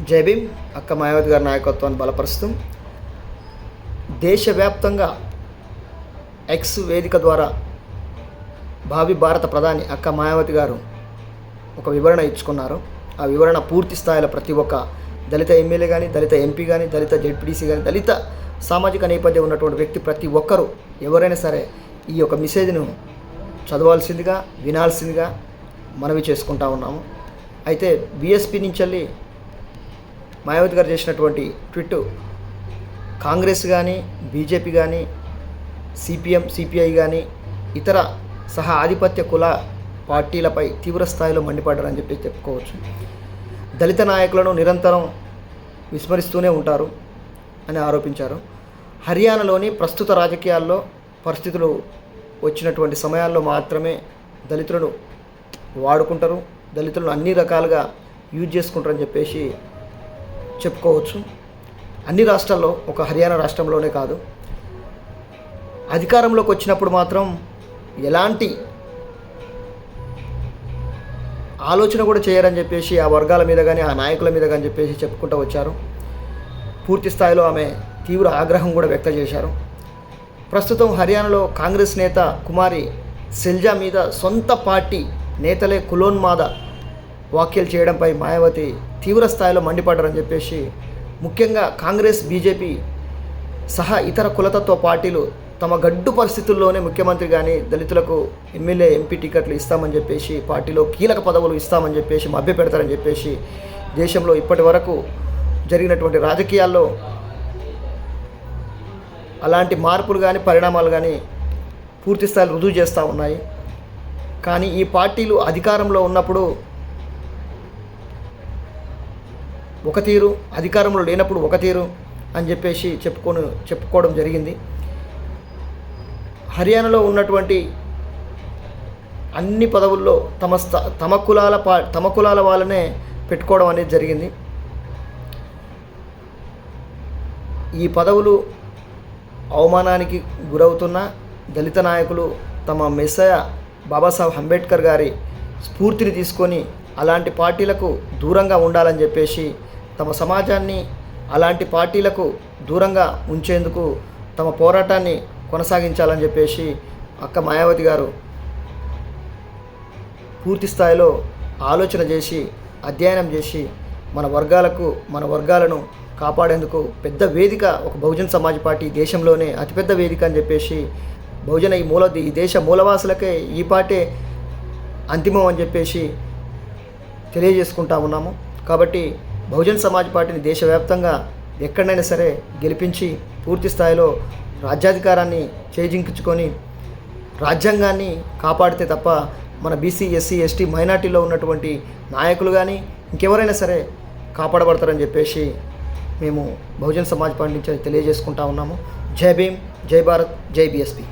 జై భీమ్. అక్క మాయావతి గారి నాయకత్వాన్ని బలపరుస్తూ దేశవ్యాప్తంగా ఎక్స్ వేదిక ద్వారా భావి భారత ప్రధాని అక్క మాయావతి గారు ఒక వివరణ ఇచ్చుకున్నారు. ఆ వివరణ పూర్తి స్థాయిలో ప్రతి ఒక్క దళిత ఎమ్మెల్యే కానీ, దళిత ఎంపీ కానీ, దళిత జెడ్పీటీసీ కానీ, దళిత సామాజిక నేపథ్యం ఉన్నటువంటి వ్యక్తి ప్రతి ఒక్కరూ ఎవరైనా సరే ఈ యొక్క మెసేజ్ను చదవాల్సిందిగా, వినాల్సిందిగా మనవి చేసుకుంటా ఉన్నాము. అయితే బీఎస్పీ నుంచి వెళ్ళి మాయావతి గారు చేసినటువంటి ట్వీట్ కాంగ్రెస్ కానీ, బీజేపీ కానీ, సిపిఎం, సిపిఐ కానీ ఇతర సహా ఆధిపత్య కుల పార్టీలపై తీవ్ర స్థాయిలో మండిపడ్డారని చెప్పి చెప్పుకోవచ్చు. దళిత నాయకులను నిరంతరం విస్మరిస్తూనే ఉంటారు అని ఆరోపించారు. హర్యానాలోని ప్రస్తుత రాజకీయాల్లో పరిస్థితులు వచ్చినటువంటి సమయాల్లో మాత్రమే దళితులను వాడుకుంటారు, దళితులను అన్ని రకాలుగా యూజ్ చేసుకుంటారని చెప్పేసి చెప్పుకోవచ్చు. అన్ని రాష్ట్రాల్లో, ఒక హర్యానా రాష్ట్రంలోనే కాదు, అధికారంలోకి వచ్చినప్పుడు మాత్రం ఎలాంటి ఆలోచన కూడా చేయరని చెప్పేసి ఆ వర్గాల మీద కానీ, ఆ నాయకుల మీద కానీ చెప్పేసి చెప్పుకుంటూ వచ్చారు. పూర్తి స్థాయిలో ఆమె తీవ్ర ఆగ్రహం కూడా వ్యక్తం చేశారు. ప్రస్తుతం హర్యానాలో కాంగ్రెస్ నేత కుమారి శైలజా మీద సొంత పార్టీ నేతలే కులోన్మాద వ్యాఖ్యలు చేయడంపై మాయావతి తీవ్ర స్థాయిలో మండిపడ్డారని చెప్పేసి, ముఖ్యంగా కాంగ్రెస్, బీజేపీ సహా ఇతర కులతత్వ పార్టీలు తమ గడ్డు పరిస్థితుల్లోనే ముఖ్యమంత్రి కానీ, దళితులకు ఎమ్మెల్యే, ఎంపీ టికెట్లు ఇస్తామని చెప్పేసి, పార్టీలో కీలక పదవులు ఇస్తామని చెప్పేసి మభ్యపెడతారని చెప్పేసి దేశంలో ఇప్పటి వరకు జరిగినటువంటి రాజకీయాల్లో అలాంటి మార్పులు కానీ, పరిణామాలు కానీ పూర్తి స్థాయిలో రుజువు చేస్తూ ఉన్నాయి. కానీ ఈ పార్టీలు అధికారంలో ఉన్నప్పుడు ఒక తీరు, అధికారంలో లేనప్పుడు ఒక తీరు అని చెప్పేసి చెప్పుకోవడం జరిగింది. హర్యానాలో ఉన్నటువంటి అన్ని పదవుల్లో తమ కులాల వాళ్ళనే పెట్టుకోవడం అనేది జరిగింది. ఈ పదవులు అవమానానికి గురవుతున్న దళిత నాయకులు తమ మెస్సయ బాబాసాహెబ్ అంబేద్కర్ గారి స్ఫూర్తిని తీసుకొని అలాంటి పార్టీలకు దూరంగా ఉండాలని చెప్పేసి, తమ సమాజాన్ని అలాంటి పార్టీలకు దూరంగా ఉంచేందుకు తమ పోరాటాన్ని కొనసాగించాలని చెప్పేసి అక్క మాయావతి గారు పూర్తి స్థాయిలో ఆలోచన చేసి, అధ్యయనం చేసి మన వర్గాలను కాపాడేందుకు పెద్ద వేదిక ఒక బహుజన్ సమాజ్ పార్టీ దేశంలోనే అతిపెద్ద వేదిక అని చెప్పేసి, ఈ దేశ మూలవాసులకే ఈ పార్టీ అంతిమం అని చెప్పేసి తెలియజేసుకుంటా ఉన్నాము. కాబట్టి బహుజన్ సమాజ్ పార్టీని దేశవ్యాప్తంగా ఎక్కడైనా సరే గెలిపించి పూర్తి స్థాయిలో రాజ్యాధికారాన్ని చేజించుకొని రాజ్యాంగాన్ని కాపాడితే తప్ప మన బీసీ, ఎస్సీ, ఎస్టీ, మైనార్టీలో ఉన్నటువంటి నాయకులు కానీ ఇంకెవరైనా సరే కాపాడబడతారని చెప్పేసి మేము బహుజన్ సమాజ్ పార్టీ నుంచి తెలియజేసుకుంటా ఉన్నాము. జై భీమ్, జై భారత్, జై బీఎస్పీ.